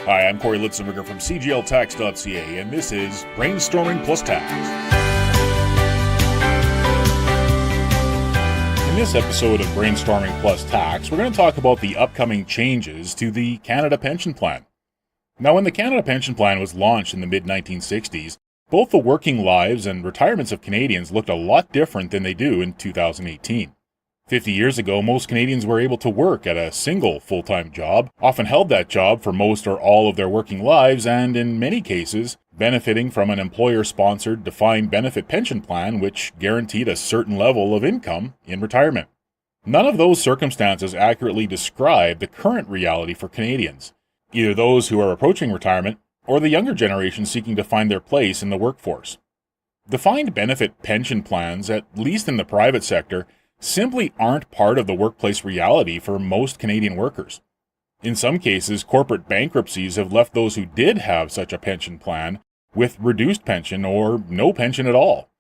Hi, I'm Corey Litzenberger from CGLTax.ca, and this is Brainstorming Plus Tax. In this episode of Brainstorming Plus Tax, we're going to talk about the upcoming changes to the Canada Pension Plan. Now, when the Canada Pension Plan was launched in the mid-1960s, both the working lives and retirements of Canadians looked a lot different than they do in 2018. 50 years ago, most Canadians were able to work at a single full-time job, often held that job for most or all of their working lives, and in many cases, benefiting from an employer-sponsored defined benefit pension plan which guaranteed a certain level of income in retirement. None of those circumstances accurately describe the current reality for Canadians, either those who are approaching retirement or the younger generation seeking to find their place in the workforce. Defined benefit pension plans, at least in the private sector, simply aren't part of the workplace reality for most Canadian workers. In some cases, corporate bankruptcies have left those who did have such a pension plan with reduced pension or no pension at all.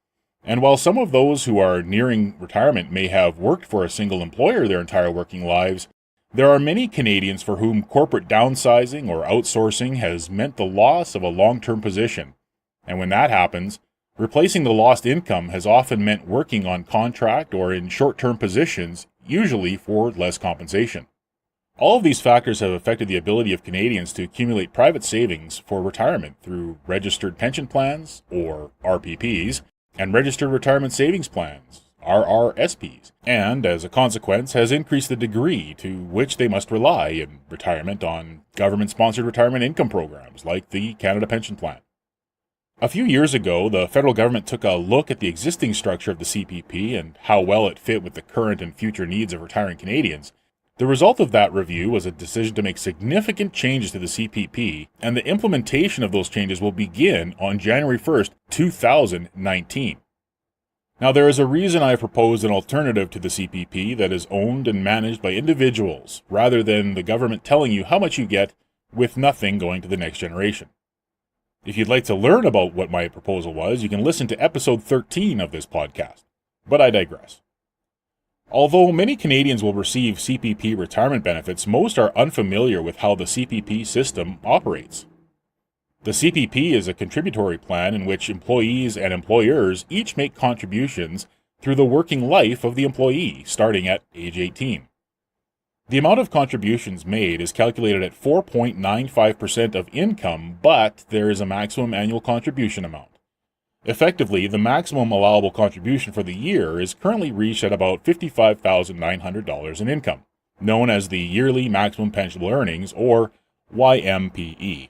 And while some of those who are nearing retirement may have worked for a single employer their entire working lives, there are many Canadians for whom corporate downsizing or outsourcing has meant the loss of a long-term position. And when that happens, replacing the lost income has often meant working on contract or in short-term positions, usually for less compensation. All of these factors have affected the ability of Canadians to accumulate private savings for retirement through registered pension plans, or RPPs, and registered retirement savings plans, RRSPs, and as a consequence has increased the degree to which they must rely in retirement on government-sponsored retirement income programs like the Canada Pension Plan. A few years ago, the federal government took a look at the existing structure of the CPP and how well it fit with the current and future needs of retiring Canadians. The result of that review was a decision to make significant changes to the CPP, and the implementation of those changes will begin on January 1st, 2019. Now, there is a reason I proposed an alternative to the CPP that is owned and managed by individuals, rather than the government telling you how much you get with nothing going to the next generation. If you'd like to learn about what my proposal was, you can listen to episode 13 of this podcast. But I digress. Although many Canadians will receive CPP retirement benefits, most are unfamiliar with how the CPP system operates. The CPP is a contributory plan in which employees and employers each make contributions through the working life of the employee, starting at age 18. The amount of contributions made is calculated at 4.95% of income, but there is a maximum annual contribution amount. Effectively, the maximum allowable contribution for the year is currently reached at about $55,900 in income, known as the Yearly Maximum Pensionable Earnings, or YMPE.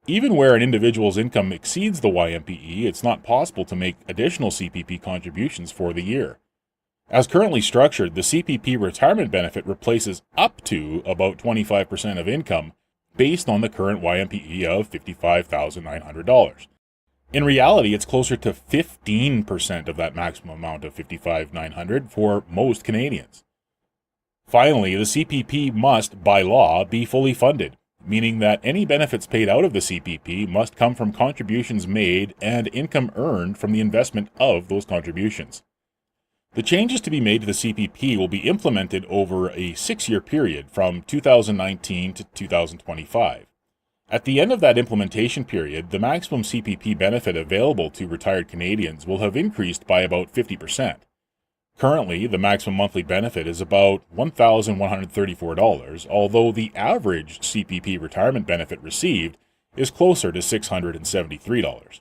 Even where an individual's income exceeds the YMPE, it's not possible to make additional CPP contributions for the year. As currently structured, the CPP retirement benefit replaces up to about 25% of income based on the current YMPE of $55,900. In reality, it's closer to 15% of that maximum amount of $55,900 for most Canadians. Finally, the CPP must, by law, be fully funded, meaning that any benefits paid out of the CPP must come from contributions made and income earned from the investment of those contributions. The changes to be made to the CPP will be implemented over a 6-year period from 2019 to 2025. At the end of that implementation period, the maximum CPP benefit available to retired Canadians will have increased by about 50%. Currently, the maximum monthly benefit is about $1,134, although the average CPP retirement benefit received is closer to $673.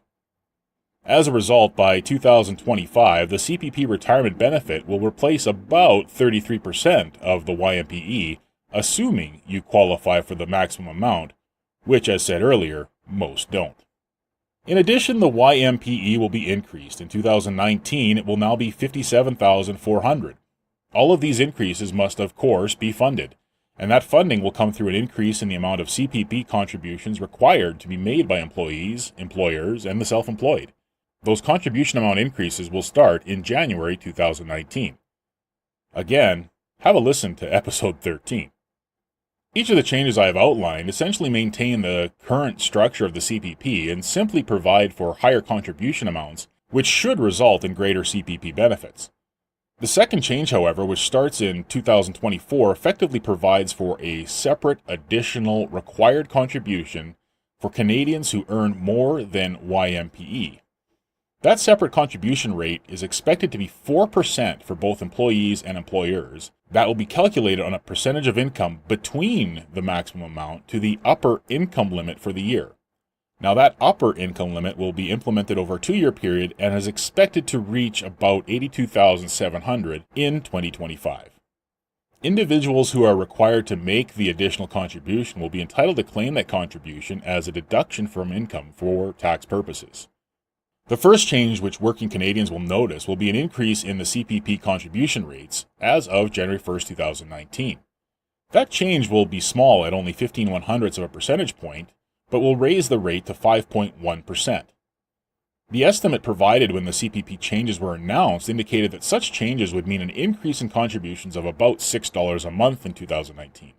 As a result, by 2025, the CPP retirement benefit will replace about 33% of the YMPE, assuming you qualify for the maximum amount, which, as said earlier, most don't. In addition, the YMPE will be increased. In 2019, it will now be $57,400. All of these increases must, of course, be funded, and that funding will come through an increase in the amount of CPP contributions required to be made by employees, employers, and the self-employed. Those contribution amount increases will start in January 2019. Again, have a listen to episode 13. Each of the changes I have outlined essentially maintain the current structure of the CPP and simply provide for higher contribution amounts, which should result in greater CPP benefits. The second change, however, which starts in 2024, effectively provides for a separate additional required contribution for Canadians who earn more than YMPE. That separate contribution rate is expected to be 4% for both employees and employers. That will be calculated on a percentage of income between the maximum amount to the upper income limit for the year. Now, that upper income limit will be implemented over a 2-year period and is expected to reach about $82,700 in 2025. Individuals who are required to make the additional contribution will be entitled to claim that contribution as a deduction from income for tax purposes. The first change which working Canadians will notice will be an increase in the CPP contribution rates as of January 1st, 2019. That change will be small at only 0.15 of a percentage point, but will raise the rate to 5.1%. The estimate provided when the CPP changes were announced indicated that such changes would mean an increase in contributions of about $6 a month in 2019.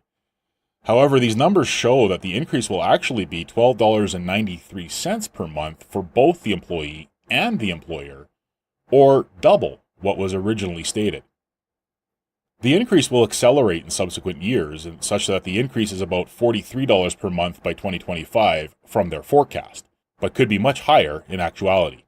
However, these numbers show that the increase will actually be $12.93 per month for both the employee and the employer, or double what was originally stated. The increase will accelerate in subsequent years, such that the increase is about $43 per month by 2025 from their forecast, but could be much higher in actuality.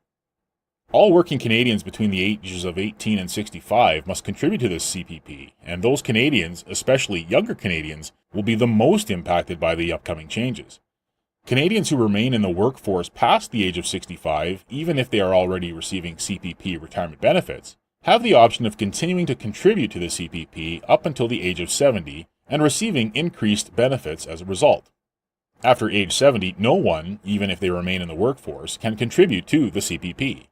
All working Canadians between the ages of 18 and 65 must contribute to this CPP, and those Canadians, especially younger Canadians, will be the most impacted by the upcoming changes. Canadians who remain in the workforce past the age of 65, even if they are already receiving CPP retirement benefits, have the option of continuing to contribute to the CPP up until the age of 70 and receiving increased benefits as a result. After age 70, no one, even if they remain in the workforce, can contribute to the CPP.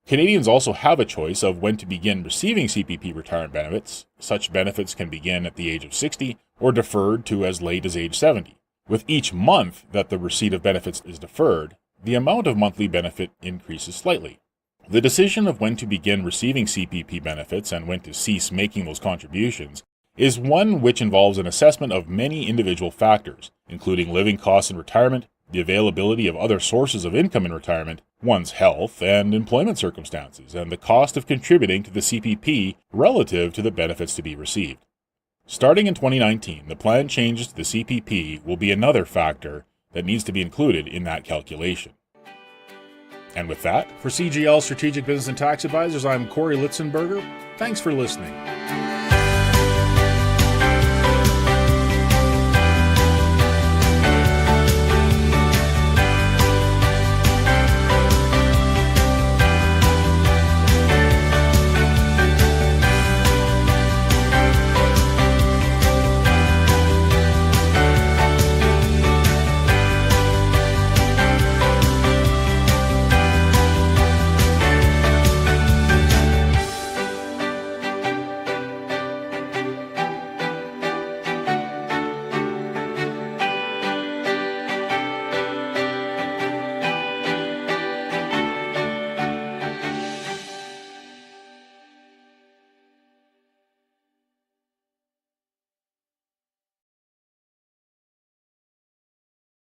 Canadians also have a choice of when to begin receiving CPP retirement benefits. Such benefits can begin at the age of 60 or deferred to as late as age 70. With each month that the receipt of benefits is deferred, the amount of monthly benefit increases slightly. The decision of when to begin receiving CPP benefits and when to cease making those contributions is one which involves an assessment of many individual factors, including living costs in retirement, the availability of other sources of income in retirement, one's health and employment circumstances, and the cost of contributing to the CPP relative to the benefits to be received. Starting in 2019, the planned changes to the CPP will be another factor that needs to be included in that calculation. And with that, for CGL Strategic Business and Tax Advisors, I'm Corey Litzenberger. Thanks for listening.